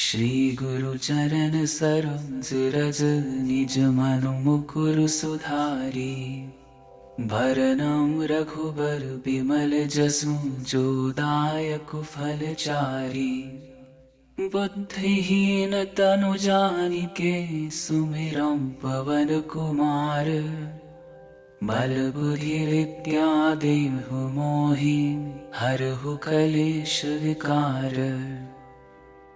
श्री गुरु चरण सरोज रज निज मनु मुकुरु सुधारी। भरनम रघुबर बिमल जसु जो दायक फल चारी। बुद्धिहीन तनु जानिके सुमिरम पवन कुमार। बल बुद्धि विद्या देहु मोहि हरहु कलेश विकार।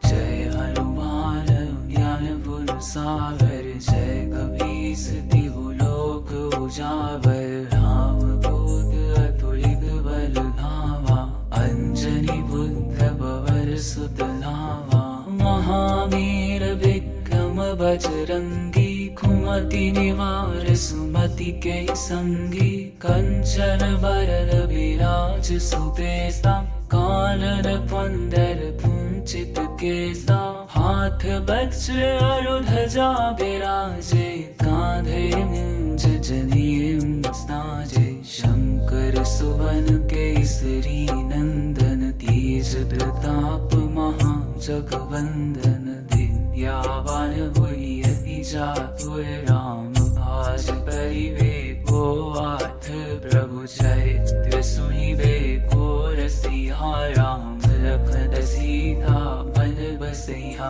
जय हनुमान ज्ञान गुण सागर। जय कपीस तिहु लोक उजागर। राम दूत अतुलित बल धामा। अंजनी पुत्र पवन सुत नामा। महावीर विक्रम बजरंगी। कुमति निवार सुमति के संगी। कंचन बरन विराज सुबेसा। कानन कुंडल कुंचित केसा। हाथ वज्र और ध्वजा विराजे। कांधे मूंज जनेऊ साजे। शंकर सुवन केसरी नंदन। तेज प्रताप महाजगवंदन। विद्यावान गुणी अति चातुर। राम काज करिबेको आठ। प्रभु चरित्र सुनिबेको रसिया। राम लखन सीता मन बसिया।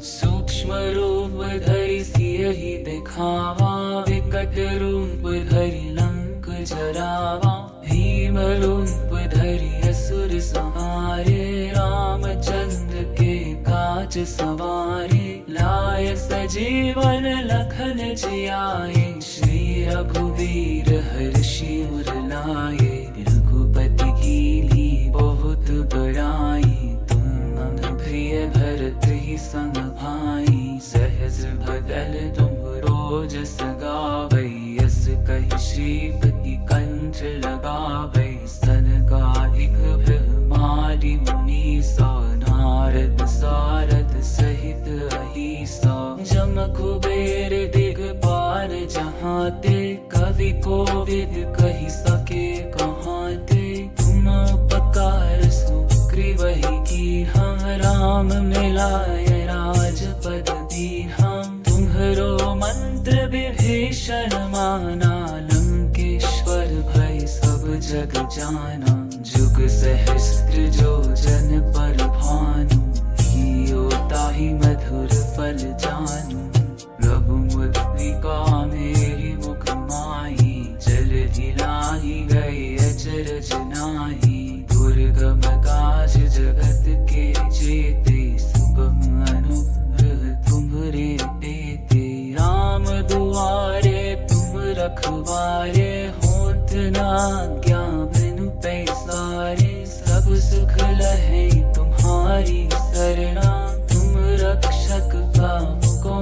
सूक्ष्म रूप धरि सियहि दिखावा। विकट रूप धरि लंक जरावा। भीम रूप धरि असुर संहारे। रामचंद्र के काज सवारे। लाय सजीवन लखन जियाए। श्री रघुवीर हर्षि उर लाए। रघुपति कीन्ही बहुत बड़ाई। तुम मम प्रिय भरत ही संग भाई। सहज भजन तुम रोज सगावै। यस कहि श्रीपति कंठ लगावै। सनकादिक ब्रह्मादि मुनीसा। नारद सारद सहित अहिसा। जम कुबेर दिगपाल जहाते। कवि कोविद कहि सके कहाते। तुम उपकार सुग्रीवहि कीन्हा। राम मिलाय राजपद दीन्हा। तुम्हरो मंत्र विभीषण माना। लंकेश्वर भय सब जग जाना। जुग सहस्त्र जो जन पर भानु। हियो ताहि मधुर फल जानू। रघुमुद्रिका मेरी मुख माही। जलधि लाहि गए अचरज नाहि। दुर्गम काज जगत के जेते। सुगम अनुग्रह तुम्हरे तेते। राम दुआरे तुम रखवारे। होत न आज्ञा बिनु पैसारे। सब सुख लहै तुम्हारी सरना। तुम रक्षक को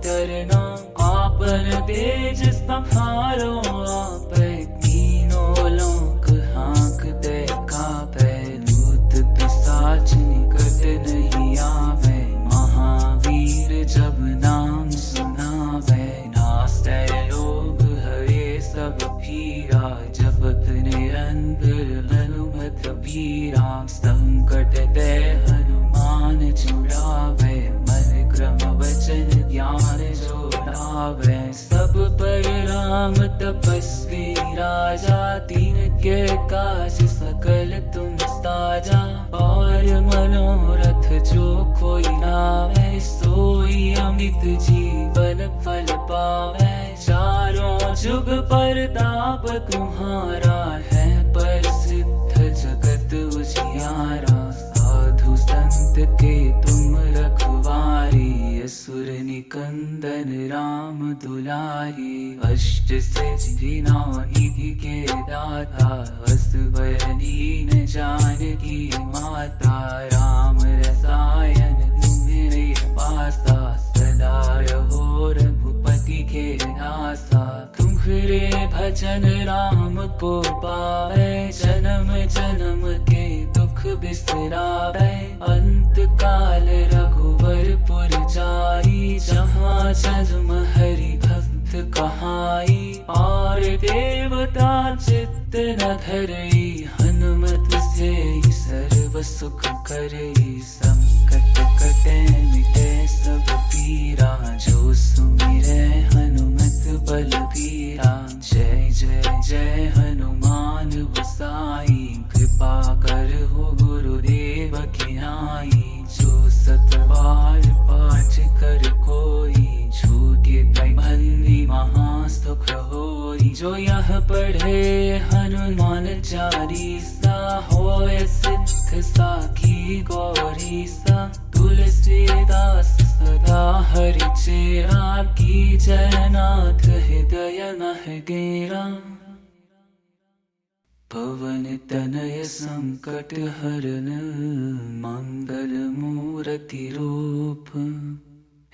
डरना। आपन तेज संहारो आपै। तीनों लोक हाँकते कापै। भूत पिशाच निकट नहीं आवे। महावीर जब नाम सुनावे। नासै लोभ हरे सब पीरा। जपत निरंतर हनुमत बीरा। संकट ते हनुमान छुड़ावे। मन क्रम वचन ज्ञान जो लावे। सब पर राम तपस्वी राजा। तिनके काज सकल तुम साजा। और मनोरथ जो कोई लावे। सोई अमित जीवन फल पावे। चारों जुग परताप तुम्हारा है। प्रसिद्ध जगत उजियारा। साधु संत के तुम रखवारे। असुर निकंदन राम दुलारे। अष्ट सिद्धि नौ निधि के दाता। असवर दीन जानकी माता। राम रसायन तुम्हारे पासा। सदा रहो रघुपति के दासा। तुम्हारे भजन राम को पावे। जन्म जन्म के दुख बिसरावे। अंत काल रघुवरपुर जाई। जहाँ जन्म हरि भक्त कहाई। और देवता चित्त न धरई। हनुमत से सर्व सुख करई। संकट कट कटे मिटे सब पीरा, जो सुमिरे हनुमत बलबीरा। जय जय जय हनुमान गोसाई, कृपा कर हो गुरुदेव की नाई। जो सतबार पाठ कर कोई, छूटे भंगी महासुख होई। जो यह पढ़े हनुमान चालीसा, होय सिद्ध साखी गौरीसा। तुलसीदास सदा हरिचेरा, की जयनाथ हृदय मह गेरा। पवन तनय संकट हरन, मंगल मूर्ति रूप।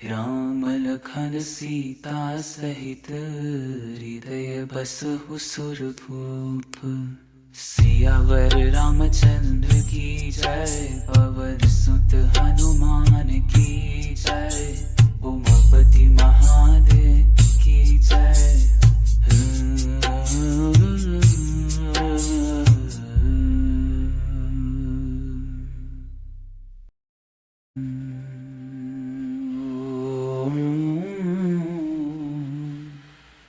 राम लखन सीता सहित, हृदय बसहु सुरभूप। सियावर रामचंद्र की जय, पवन सुत हनुमान की जय। उमापति महादेव की जय।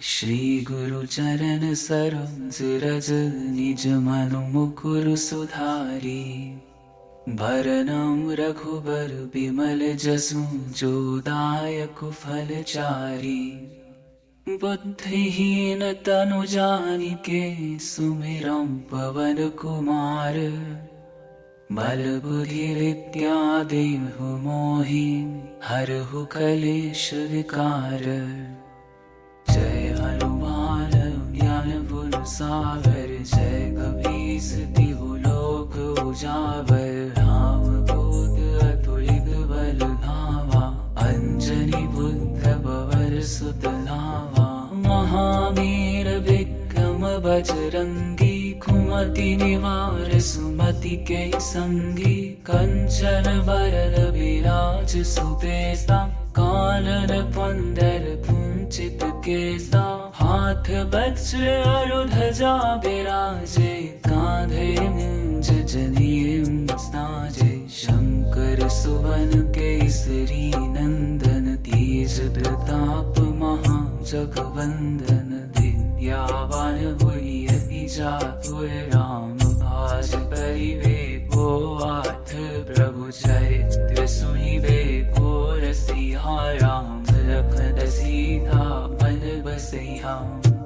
श्री गुरु चरण सरोज रज, निज मनु मुकुर सुधारी। भरनम रघुबर बिमल जसु, जो दायक फलचारी। बुद्धिहीन तनु जानिके, सुमिरम पवन कुमार। बल बुद्धि विद्या देहु मोहि, हरहु कलेश विकार। जय हनुमान ज्ञान गुण सागर, जय कपीस तिहु लोक उजागर। राम दूत अतुलित बल धामा, अंजनी पुत्र पवन सुत नामा। महावीर विक्रम बजरंगी, कुमति निवार सुमति के संगी। कंचन बरन विराज सुबेसा, कानन कुंडल कुंचित केसा। हाथ वज्र और ध्वजा बिराजे, कांधे मूंज जनेऊ साजे। शंकर सुवन केसरी नंदन, तेज प्रताप महाजगवंदन। विद्यावान गुणी अति चातुर, राम काज करिबे को आठ। प्रभु चरित्र सुनिबे को रसिया, राम लखन सीता मन बसैया।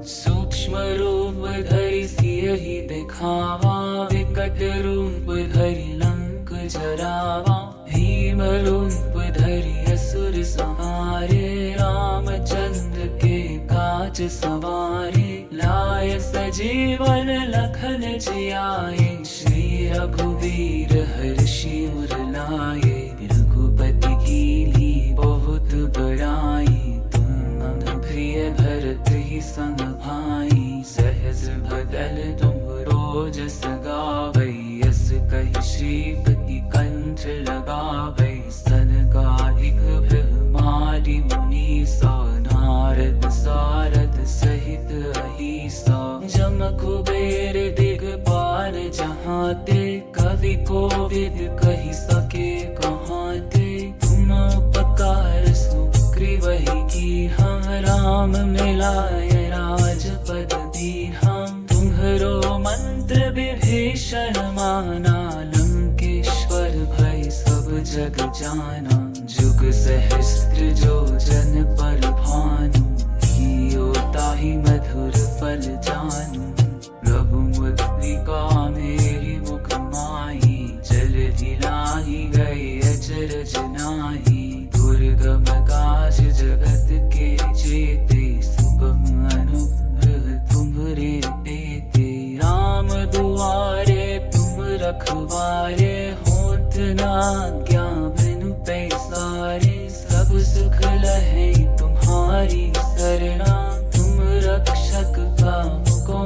सूक्ष्म रूप धरि सियहि दिखावा, विकट रूप धरि लंक जरावा। भीम रूप धरि असुर संहारे, रामचंद्र के काज सवारे। लाय सजीवन लखन जियाए, श्री रघुवीर हर्षि उर लाए। रघुपति कीन्ही बहुत बड़ाई, तुम मम प्रिय भरत ही संग भाई। सहज बदन तुम रोज सगावै, यस कहि श्रीपति कंठ लगावै। सनकादिक ब्रह्मादि मुनीसा, नारद सारद सहित अहिसा। जम कुबेर दिगपाल जहाते, कवि कोविद कहि सके कहाते। तुम उपकार सुग्रीवहि कीन्हा, राम मिलाय राजपद दीन्हा। तुम्हरो मंत्र विभीषण माना, लंकेश्वर भय सब जग जाना। जुग सहस्त्र जो जन पर भानु, हियो ताहि मधुर फल जानू। प्रभु मुद्रिका मेरी मुख माही, जलधि लाहि गए अचरज नाहि। दुर्गम काज जगत के जेते, सुगम अनुग्रह तुम्हरे तेते। राम दुआरे तुम रखवारे, होत न आज्ञा बिनु पैसारे। सब सुख लहै तुम्हारी सरना, तुम रक्षक कामको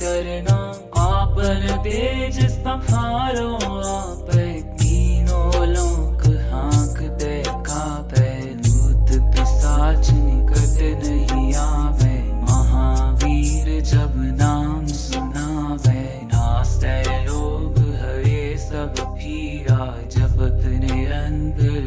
डरना। आपन तेज संहारो आपै, तीनों लोक हाँकते कापै। भूत पिशाच निकट नहीं आवे, महावीर जब नाम सुनावे। नासै लोभ हरे सब पीरा, जपत निरंतर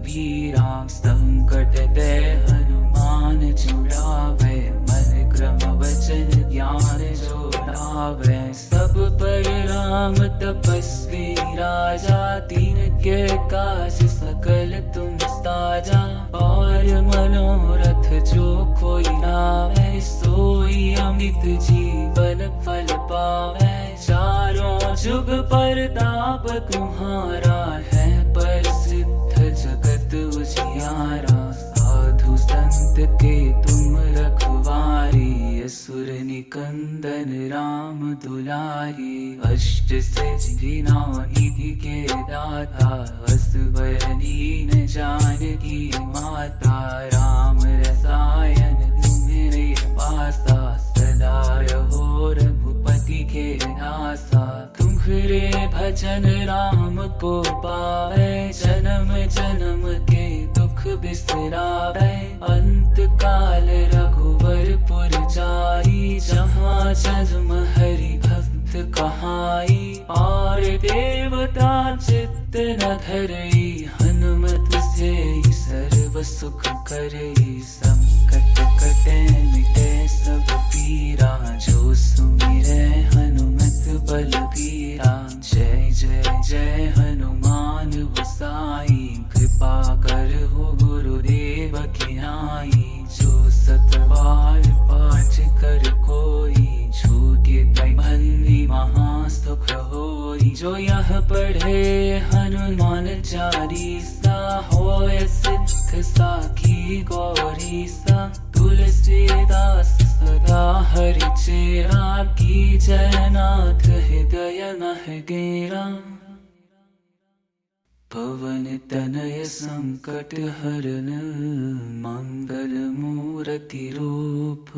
बलबीरा संकट ते हनुमान छुड़ावे मन क्रम वचन ज्ञान जोड़ावे सब पर राम तपस्वी राजा तीन के काज सकल तुम साजा और मनोरथ जो कोई लावे सोई अमित जीवन फल पावे चारों जुग परताप तुम्हारा है प्रसिद्ध जगत उजियारा साधु संत के तुम रखवारी असुर निकंदन राम दुलारी अष्ट सिद्धि नौ निधि के दाता असवर दीन जानकी माता राम रसायन तुम्हारे पासा सदा रहो रघुपति के नासा तुम्हारे भजन राम को पावे जन्म जन्म के दुख बिसरावे अंत काल रघुवरपुर जाई जहाँ जन्म हरि भक्त कहाई और देवता चित्त न धरई हनुमत से सर्व सुख करई संकट कटे मिटे सब पीरा जो सुमिरे हनुमत बलबीरा जय जय जय हनुमान गोसाई कृपा कर हो गुरुदेव की नाई जो सत बार पाठ कर कोई छूटे भंगी महासुख होई जो यह पढ़े हनुमान चालीसा होय सिद्ध साखी गौरी सा तुलसीदास सदा हरि चेरा की जयनाथ हृदय मह गेरा पवन तनय संकट हरन मंगल मूर्ति रूप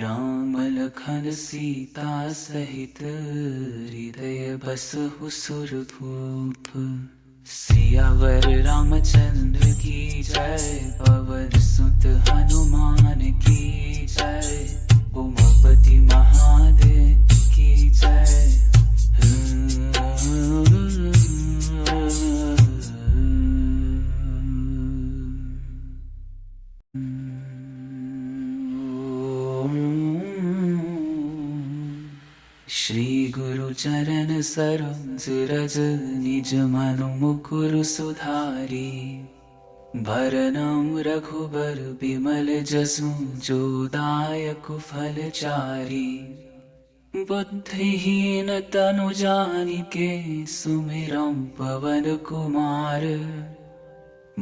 राम लखन सीता सहित हृदय बसहु सुरभूप सियावर रामचंद्र की जय पवन सुत हनुमान की जय उमापति महादेव की जय श्री गुरु चरण सरोज रज निज मनु मुकुरु सुधारी भरनम रघुबर बिमल जसु जो दायक फल चारी बुद्धिहीन तनु जानिके सुमिरम पवन कुमार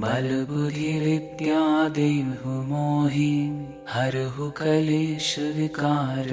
बल बुद्धि विद्या देहु मोहि हरहु कलेश विकार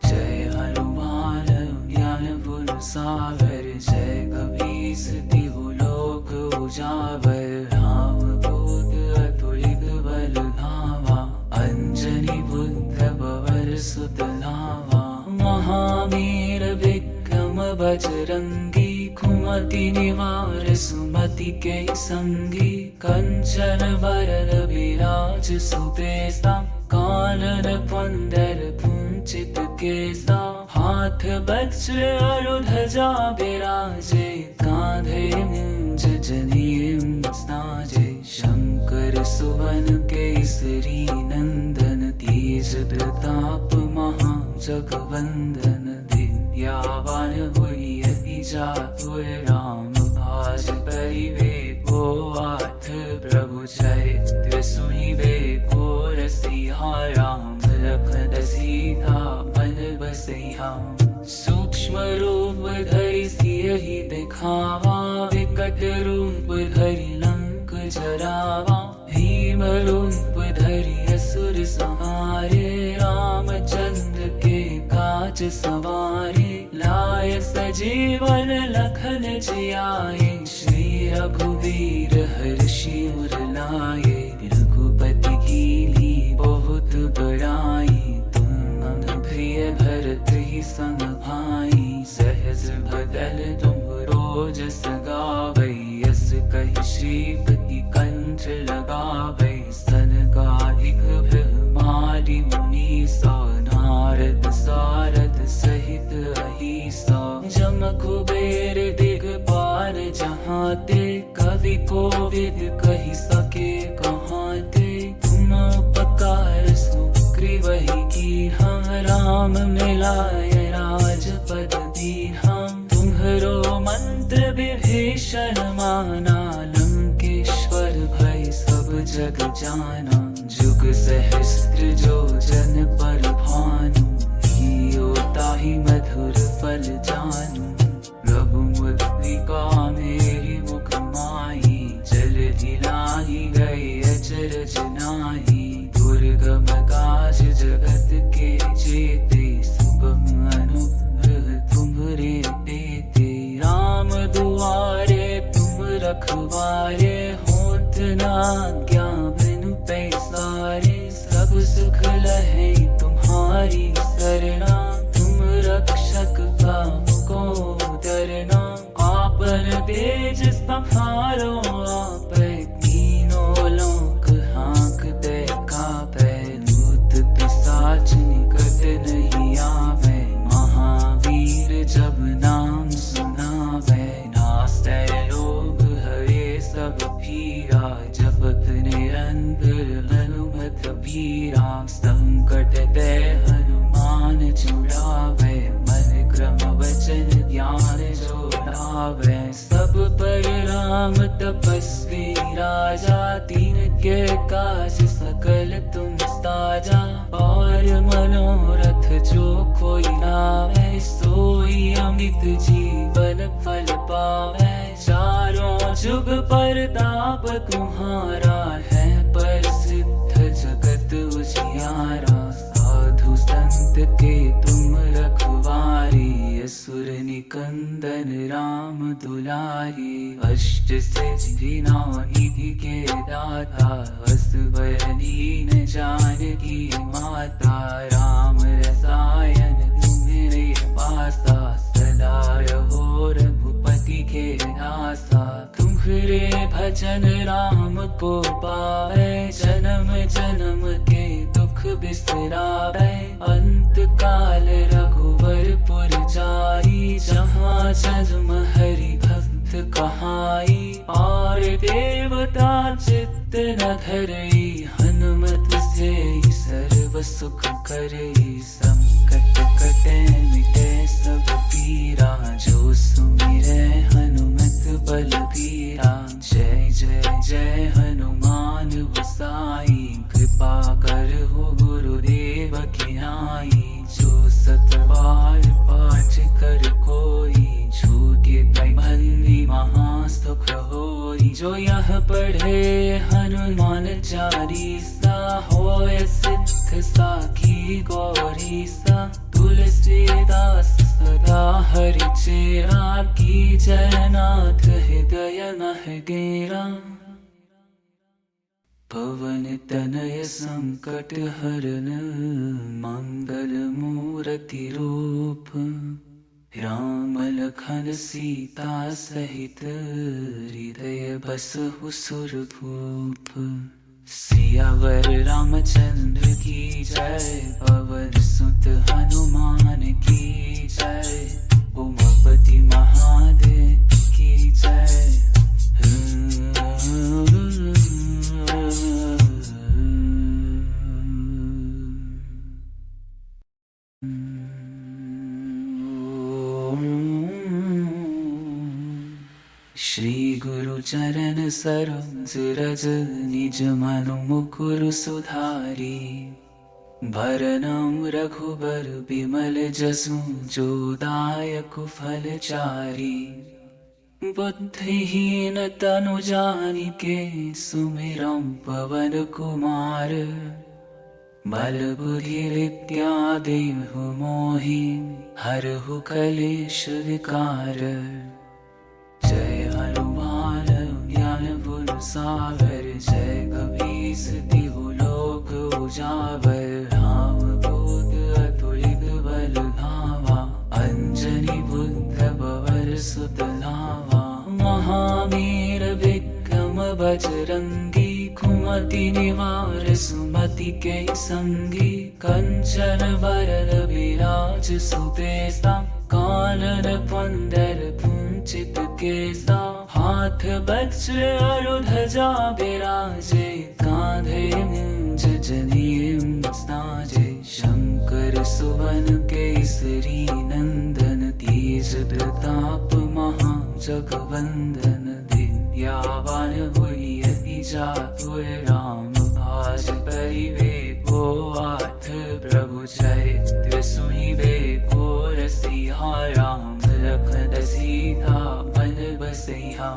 जय हनुमान ज्ञान गुण सागर जय कबीर तिहु लोक उजागर राम दूत अतुलित बल धावा अंजनी पुत्र पवन सुत नावा महावीर विक्रम बजरंगी कुमति निवार सुमति के संगी कंचन बरन विराज सुबेसा कानन कुंडल कुंचित केसा हाथ वज्र और ध्वजा विराजे कांधे मूंज जनेऊ साजे शंकर सुवन केसरी नंदन तेज प्रताप महाजगवंदन दिव्यावान हुई अति जातुर राम भाज परिवेको आठ प्रभु चरित्र सुनिवे को रसिया राम लखन सीता मन बसैया सूक्ष्म रूप धरि सियहि दिखावा विकट रूप धरि लंक जरावा भीम रूप धरि असुर संहारे रामचंद्र के काज सवारे लाय सजीवन लखन जियाए श्री रघुवीर हर्षि उर लाए रघुपति कीन्ही बहुत बड़ाई तुम मम प्रिय भरत ही संग भाई सहज बदल तुम रोज सगावै यस कहि श्रीपति कंठ लगावै सनकादिक ब्रह्मादि मुनीसा नारद सारद सहित अहिसा जम कुबेर दिगपाल जहाँ ते कवि कोविद कही सके कहाँ ते, तुम उपकार सुग्रीव ही की हम, राम मिलाए राजपद दी हम, तुम्हरो मंत्र विभीषण माना, लंकेश्वर भय सब जग जाना, जुग सहस्त्र जो जन पर भानु, हियो ताहि मधुर फल जानू, रघुमुद्रिका मेरी मुख माही, जल दिलाहि गए अचरज नाही, दुर्गम काज जगत के जेते, सुगम अनुग्रह तुम्हरे तेते, राम दुआरे तुम रखवारे, होत न आज्ञा बिनु पैसारे, सब सुख लहै तुम्हारी सरना, तुम रक्षक को डरना, आपन तेज संहारो आपै, तीनों लोक हाँकते कापै, भूत पिशाच निकट नहीं आवे, महावीर जब नाम सुनावे, नासै लोभ हरे सब पीरा, जपत निरंतर हनुमत बीरा, संकट ते हनुमान छुड़ावे, मन क्रम वचन ज्ञान जो लावे, सब पर राम तपस्वी राजा, तीन के काज सकल तुम साजा, और मनोरथ जो कोई लावे, सोई अमित जीवन फल पावे, चारों जुग परताप तुम्हारा है, प्रसिद्ध जगत उजियारा, साधु संत के तुम रखवारे, असुर निकंदन राम दुलारे, अष्ट सिद्धि नौ निधि के दाता, असवर दीन जानकी माता, राम रसायन तुम्हारे पासा, सदा रहो रघुपति के दासा, तुम्हारे भजन राम को पावे, जन्म जन्म के दुख बिसरावे, अंत काल रघुवरपुर जाई, जहाँ जन्म हरि भक्त कहाई, और देवता चित्त न धरई, हनुमत से सर्व सुख करई, संकट कटे मिटे सब पीरा, जो सुमिरै हनुमत बलबीरा, जय जय जय हनुमान गोसाई, कृपा करहु गुरुदेव की नाई, जो सत बार पाठ कर कोई, छूटे भंगी महा सुख होई, जो यह पढ़े हनुमान चालीसा, होय सिद्ध साखी गौरीसा, तुलसीदास सदा हरि चेरा, की जयनाथ हृदय मह गेरा, पवन तनय संकट हरन, मंगल मूर्ति रूप, राम लखन सीता सहित, हृदय बसहु सुरभूप, सियावर रामचंद्र की जय, पवन सुत हनुमान की जय, उमापति महादेव की जय। श्री गुरु चरण सरोज रज, निज मनु मुकुरु सुधारी, भरनम रघुबर बिमल जसु, जो दायक फल चारी, बुद्धिहीन तनु जानिके, सुमिरम पवन कुमार, बल बुद्धि विद्या देहु मोहि, हरहु कलेश विकार, जय हनुमान ज्ञान गुण सागर, जय कपीस तिहु लोक उजागर, राम दूत अतुलित बल धामा, अंजनी पुत्र पवन सुत नामा, महावीर विक्रम बजरंगी, कुमति निवार सुमति के संगी, कंचन वरन विराज सुबेसा, कानन कुंडल कुंचित केसा, हाथ वज्र और ध्वजा विराजे, कांधे मूंज जनेऊ साजे। शंकर सुवन केसरी नंदन, तेज प्रताप महा जगवंदन। दिव्यावान हुई अति जातुर, राम भाज परिवेको आठ। प्रभु चरित्र सुनिबे को रसिया, राम लखन सीता मन बसैया।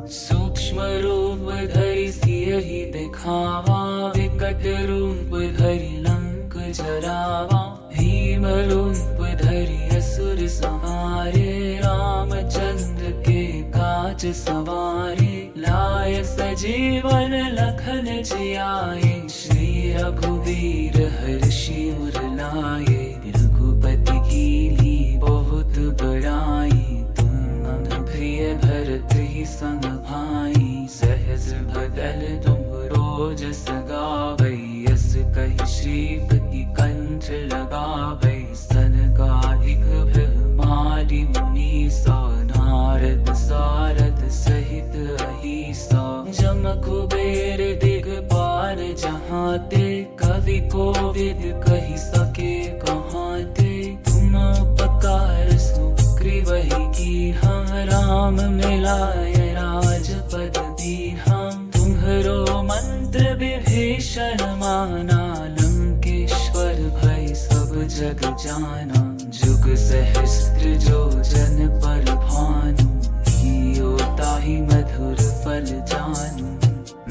सूक्ष्म रूप धरि सियहि दिखावा, विकट रूप धरि लंक जरावा। भीम रूप धरि असुर संहारे, रामचंद्र के काज सवारे। लाय सजीवन लखन जियाए, श्री रघुवीर हर्षि उर लाए। रघुपति कीन्ही बहुत बड़ाई, तुम प्रिय भरत ही संग भाई। सहज भदल तुम रोज सगावै, यस कहि श्रीपति कंठ लगावै। सनकादिक ब्रह्मादि मुनीसा, नारद सारद सहित अहिसा। जम कुबेर दिगपाल जहाते, कवि कोविद कहि सके कहाते। तुम उपकार सुग्रीवहि कीन्हा, राम मिलाय राजपद दीन्हा। तुम्हरो मंत्र विभीषण माना, लंकेश्वर भय सब जग जाना। जुग सहस्त्र जो जन पर भानु, हियो ताहि मधुर फल जानू।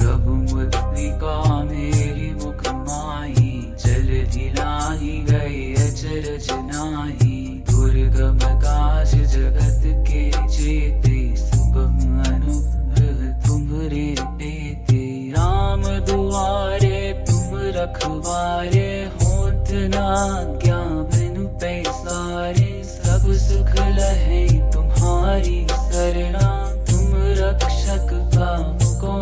रघुमुद्रिका मेरी मुख माही, जलधि लाहि गए अचरज नाहि। दुर्गम काज जगत के जेते, सुगम अनुग्रह तुम्हरे तेते। राम दुआरे तुम रखवारे, होत न आज्ञा बिनु पैसारे। सब सुख लहै तुम्हारी सरना, तुम रक्षक काम को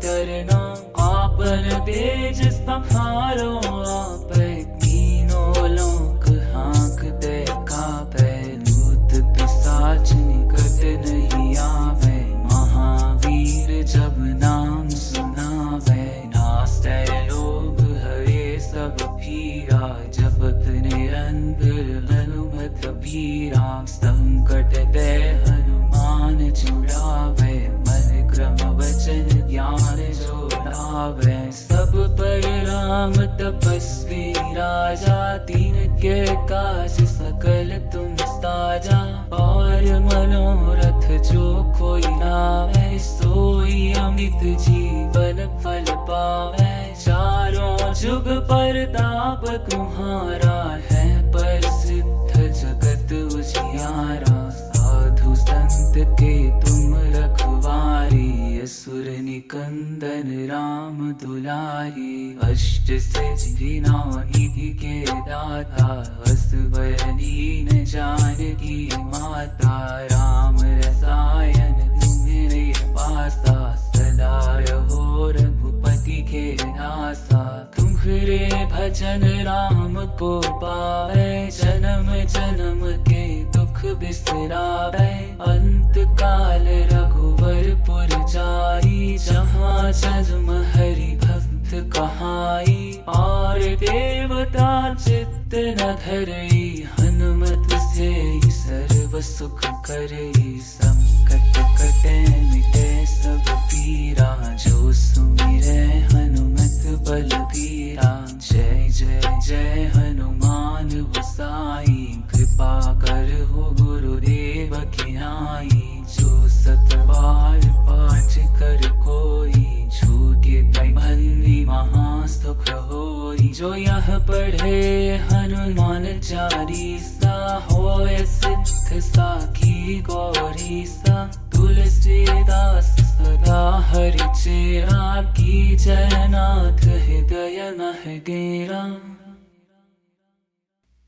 डरना। आपन तेज संहारो आपै, तीनों लोक हाँकते कापै। भूत पिशाच निकट नहीं आवे, महावीर जब नाम सुनावे। नासै लोभ हरे सब पीरा, जपत निरंतर हनुमत बीरा। संकट ते हनुमान छुड़ावे, मन क्रम वचन ज्ञान जो लावे। सब पर राम तपस्वी राजा, तिनके काज सकल तुम साजा। और मनोरथ जो कोई लावे, सोई अमित जीवन फल पावे। चारों जुग परताप तुम्हारा है, प्रसिद्ध जगत उजियारा। साधु संत के तुम रखवारे, असुर निकंदन राम दुलारे। अष्ट सिद्धि नौ निधि के दाता, असवर दीन जानकी माता। राम रसायन तुम्हारे पासा, सदा रहो रघुपति के दासा। तुम्हारे भजन राम को पावे, जन्म जन्म के दुख बिसरावे। अंत काल रघुवरपुर जाई, जहाँ जन्म हरि भक्त कहाई। और देवता चित्त न धरई, हनुमत से सर्व सुख करई। संकट कटे मिटे सब पीरा, जो सुमिरै हनुमत बलबीरा। जय जय जय हनुमान गोसाई, कृपा करहु गुरुदेव की नाई। जो सत बार पाठ कर कोई, छूटे बंदी महा सुख होई। जो यह पढ़े हनुमान चालीसा, होय सिद्ध साखी गौरीसा। तुलसीदास सदा हरि चेरा, की जयनाथ हृदय मह गेरा।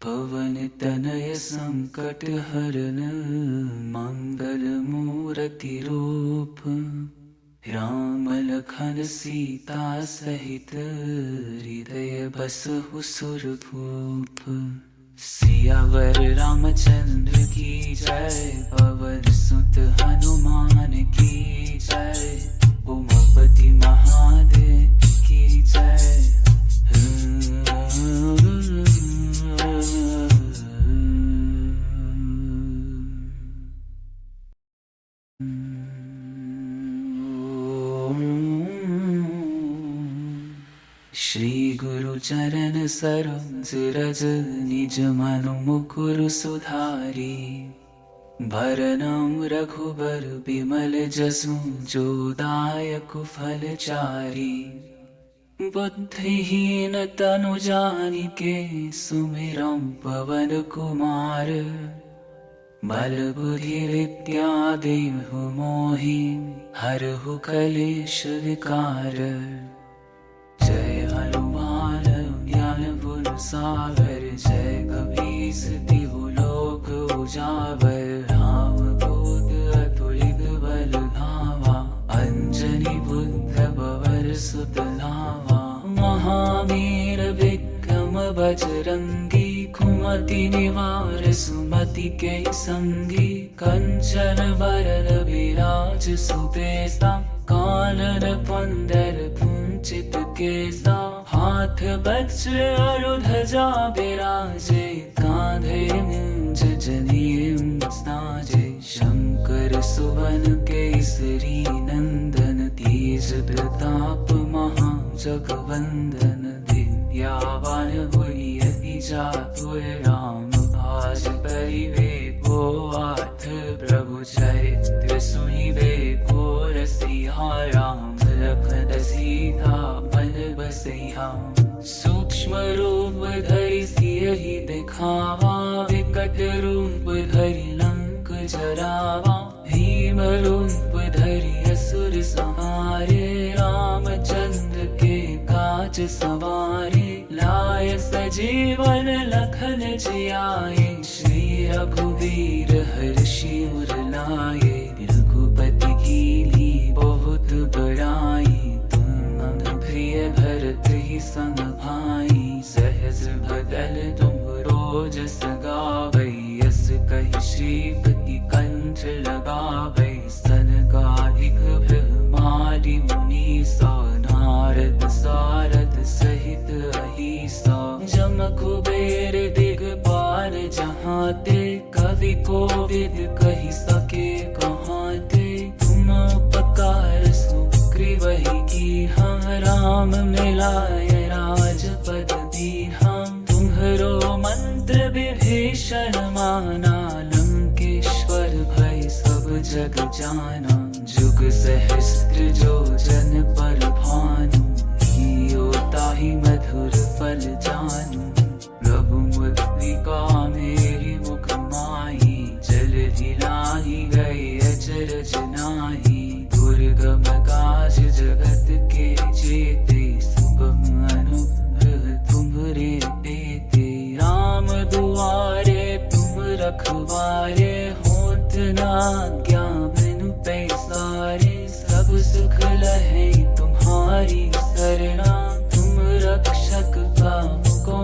पवन तनय संकट हरन, मंगल मूर्ति रूप। राम लखन सीता सहित, हृदय बसहु सुरभूप। सियावर रामचंद्र की जय, पवन सुत हनुमान की जय। जय, उमापति महादेव की जय। श्री गुरु चरण सरोज रज, निज मनु मुकुरु सुधारी। भरनम रघुबर बिमल जसु, जो दायक फल चारी। बुद्धिहीन तनु जानिके, सुमिरम पवन कुमार। बल बुद्धि विद्या देहु मोहि, हरहु कलेश विकार। जय हनुमान ज्ञान गुण सागर, जय कपीस तिहु लोक उजागर। राम दूत अतुलित बल धामा, अंजनी पुत्र पवन सुत नामा। महावीर विक्रम बजरंगी, कुमति निवार सुमति के संगी। कंचन बरन विराज सुबेसा, कानन कुंडल कुंचित केसा। हाथ वज्र और ध्वजा विराजे, कांधे मूंज जनेऊ साजे। शंकर सुवन केसरी नंदन, तेज प्रताप महाजगवंदन। विद्यावान गुणी अति चातुर, राम काज करिबे को आठ। प्रभु चरित्र सुनिबे को रसिया, राम लखन सीता मन बसिया। सूक्ष्म रूप धरि सियहि दिखावा, विकट रूप धरि लंक जरावा। भीम रूप धरि असुर संहारे, रामचंद्र के काज सवारे। लाय सजीवन लखन जियाए, श्री रघुवीर हर्षि उर लाए। रघुपति कीन्ही बहुत बड़ाई, तुम प्रिय भरत ही संग भाई। सहज बदन तुम रोज सगावै, यस कहि श्रीपति कंठ लगावै। सनकादिक ब्रह्मादि मुनीसा, नारद सारद सहित अहिसा। जम कुबेर दिगपाल जहाते, कवि कोविद कहि सके कहाते। तुम उपकार सुग्रीवहि कीन्हा, राम मिलाय राजपद दीन्हा। तुम्हरो मंत्र विभीषण माना, लंकेश्वर भय सब जग जाना। जुग सहस्त्र जो जन पर भानु, हियो ताहि मधुर फल जानू। प्रभु मुद्रिका मेरी मुख माही, जलधि लाहि गए अचरज नाहि। दुर्गम काज जगत के जेते, सुगम अनुग्रह तुम्हरे देते। राम दुआरे तुम रखवारे, होत न आज्ञा बिनु पैसारे। सब सुख लहै तुम्हारी सरना, तुम रक्षक काहू को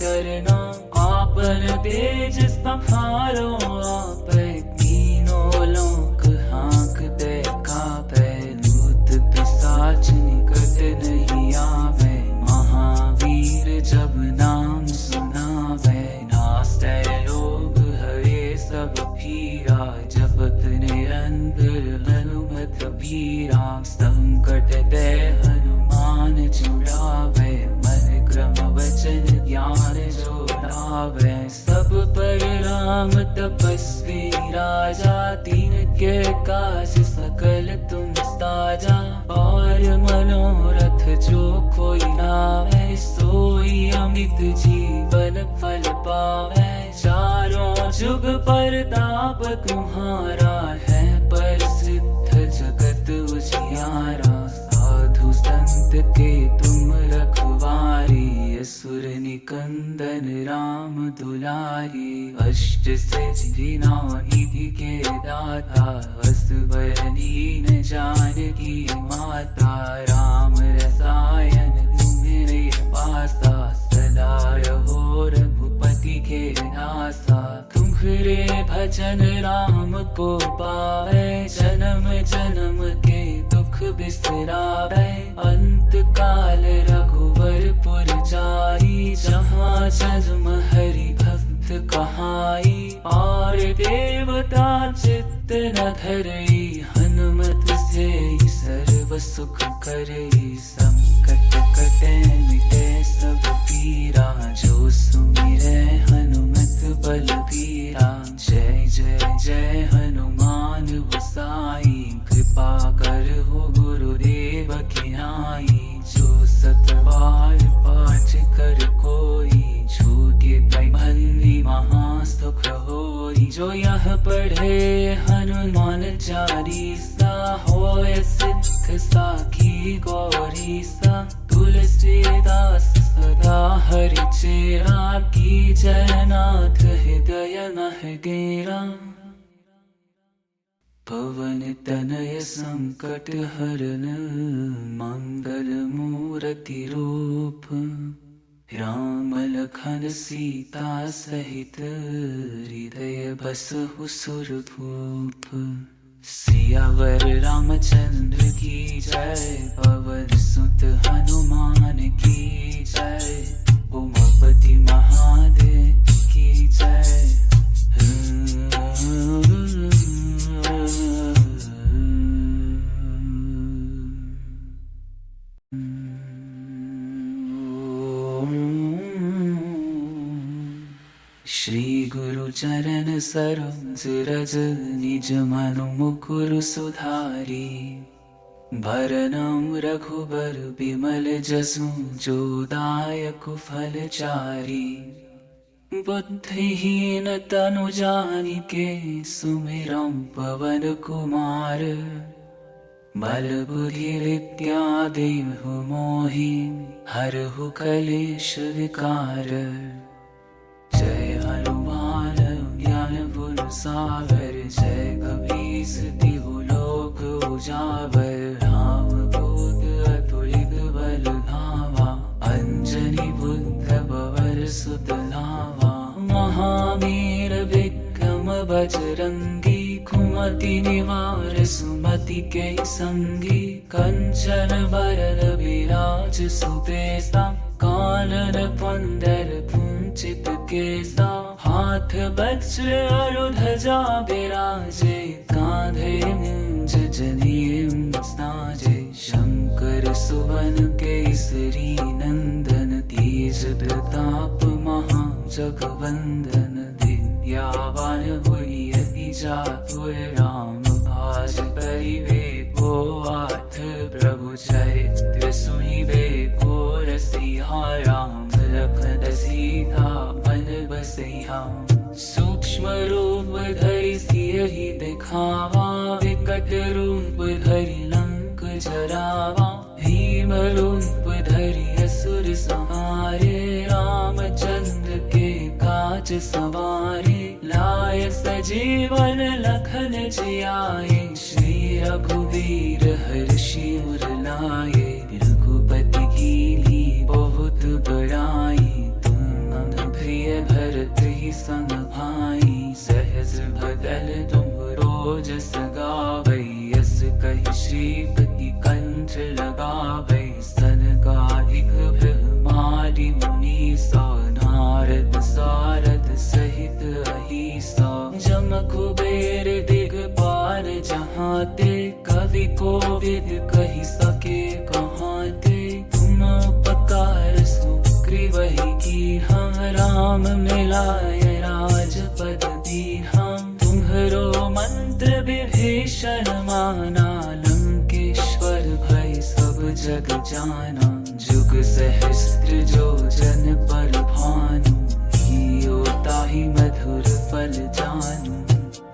डरना। आपन तेज संहारो आपै, तीनों लोक हाँकते कापै। भूत पिशाच निकट नहीं आवे, महावीर जब नाम सुनावे। नासै रोग हरे सब पीरा, जपत निरंतर हनुमत बीरा। संकट ते हनुमान छुड़ावे, मन क्रम वचन ज्ञान जोड़ावे। सब पर राम तपस्वी राजा, तिनके काज सकल तुम साजा। और मनोरथ जो कोई लावे, सोई अमित जीवन फल पावे। चारों जुग परताप तुम्हारा है, प्रसिद्ध जगत उजियारा। साधु संत के तुम रखवारे, असुर निकंदन राम दुलारे। अष्ट सिद्धि नौ निधि के दाता, असवर दीन जानकी माता। राम रसायन तुम्हारे पासा, सदा रहो रघुपति के नासा। तुम रे भजन राम को पावे, जन्म जन्म के दुख बिसरावे। अंत काल रघुवरपुर जाई, जहाँ जन्म हरि भक्त कहाई। और देवता चित्त न धरई, हनुमत से सर्व सुख करई। संकट कटे मिटे सब पीरा, जो सुमिरै हनुमत बलबीरा। जय जय जय हनुमान गोसाई, कृपा कर हो गुरुदेव की नाई। जो सत बार पाठ कर कोई, छूटे भली महासुख होई। जो यह पढ़े हनुमान चालीसा, होय सिद्ध साखी गौरीसा। तुलसीदास सदा हरि चेरा, की जयनाथ हृदय मह गेरा। पवन तनय संकट हरन, मंगल मूर्ति रूप। राम लखन सीता सहित, हृदय बसहु सुरभूप। सियावर रामचंद्र की जय, पवन सुत हनुमान की जय। उमापति महादेव की जय। श्री गुरु चरण सरोज रज, निज मनु मुकुर सुधारी। भरनम रघुबर बिमल जसु, जो दायक फल चारी। बुद्धिहीन तनु जानिके, सुमिरम पवन कुमार। बल बुद्धि विद्या देहु मोहि, हरहु कलेश विकार। जय हनुमान ज्ञान गुण सागर, जय कपीस तिहु लोक उजागर। राम दूत अतुलित बल धामा, अंजनी पुत्र पवन सुत नामा। महावीर विक्रम बजरंगी, कुमति निवार सुमति के संगी। कंचन बरन विराज सुबेसा, कानन कुंडल कुंचित केसा। हाथ वज्र और ध्वजा विराजे, कांधे मूंज जनेऊ साजे। शंकर सुवन केसरी नंदन, तेज प्रताप महाजगवंदन। विद्यावान गुणी अति चातुर, राम काज करिबेको आठ। प्रभु चरित्र सुनिबेको रसिया, राम लखन सीता मन बसैया। सूक्ष्म रूप धरि सियहि दिखावा, विकट रूप धरि लंक जरावा। भीम रूप धरि असुर संहारे, रामचंद्र के काज सवारे। लाय सजीवन लखन जियाए, श्री रघुवीर हर्षि उर लाए। रघुपति कीन्ही बहुत बड़ाई, तुम प्रिय भरत ही संग भाई। सहज बदन तुम रोज सगावै, यस कहि श्रीपति कंठ लगावै। सनकादिक ब्रह्मादि मुनीसा, नारद सारद सहित अहिसा। जम कुबेर दिगपाल जहाते, कवि कोविद कहि सके कहाते। तुम उपकार सुग्रीवहि कीन्हा, राम मिलाय राजपद दीन्हा। तुम्हरो मंत्र विभीषण माना, लंकेश्वर भय सब जग जाना। जुग सहस्त्र जो जन पर भानु, हियो ताहि मधुर फल जानू।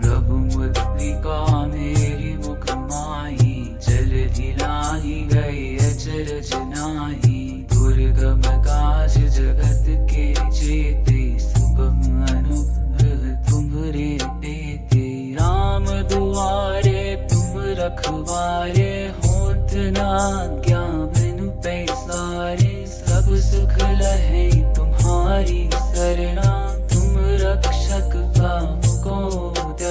रघुमुद्रिका मेरी मुख माही, जलधि लाहि गए अचरज नाहि। दुर्गम काज जगत के जेते, सुगम अनुग्रह तुम्हरे तेते। राम दुआरे तुम रखवारे, होत न आज्ञा बिनु पैसारे। सब सुख लहै तुम्हारी सरना, तुम रक्षक का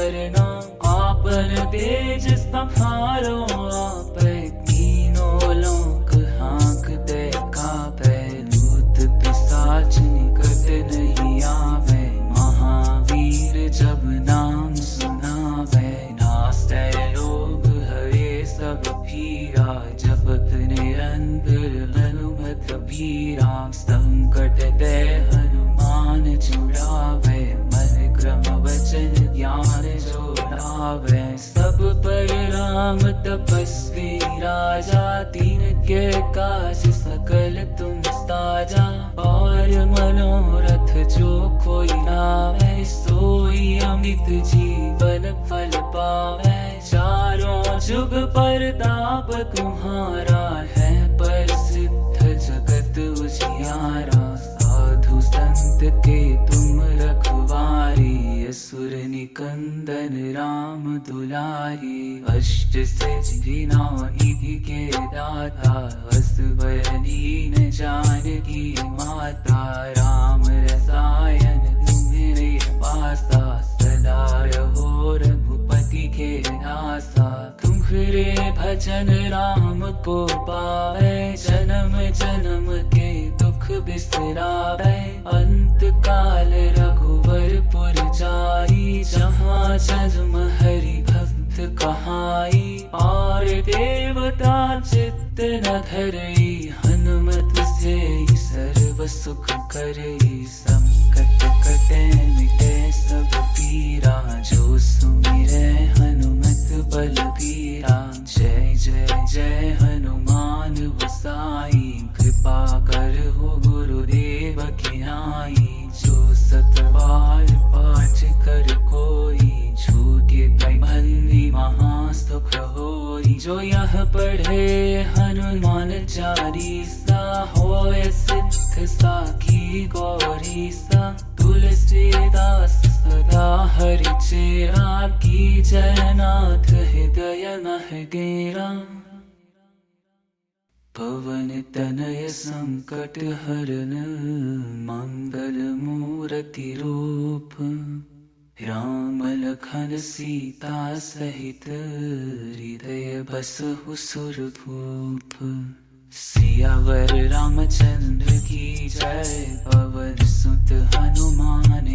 करना, आपन तेज संहारो आपै, तीनों लोक हाँकते कापै, भूत पिशाच निकट नहीं आवे, महावीर जब नाम सुनावे, नासै लोभ हरे सब पीरा, जपत निरंतर हनुमत बीरा, संकट ते हनुमान छुड़ावे, मन क्रम वचन ज्ञान जोड़ावे, सब पर राम तपस्वी राजा, तीन के काज सकल तुम साजा, और मनोरथ जो कोई लावे, सोई अमित जीवन फल पावे, चारों जुग परताप तुम्हारा है, प्रसिद्ध जगत उजियारा, साधु संत के तुम रखवारी, असुर निकंदन राम दुलारी, अष्ट सिद्धि नौ निधि के दाता, असवर दीन जानकी माता, राम रसायन तुम्हारे पासा, सदा रहो रघुपति के दासा, तुम्हारे भजन राम को पावे, जन्म जन्म के दुख बिसरावे, अंत काल रघुवरपुर जाई, जहाँ जन्म हरि भक्त कहाई, और देवता चित्त न धरई, हनुमत से सर्व सुख करई, संकट कटे मिटे सब पीरा, जो सुमिरै हनुमत बलबीरा, जय जय जय हनुमान गोसाई, कृपा करहु गुरुदेव की नाई, जो सत बार पाठ कर कोई, छूटे बंदी महा सुख होई, जो यह पढ़े हनुमान चालीसा, होय सिद्ध साखी गौरीसा, तुलसीदास सदा हरि चेरा, की जयनाथ हृदय मह गेरा, पवन तनय संकट हरन, मंगल मूर्ति रूप, राम लखन सीता सहित, हृदय बसहु सुरभूप, सियावर रामचंद्र की जय, पवन सुत हनुमान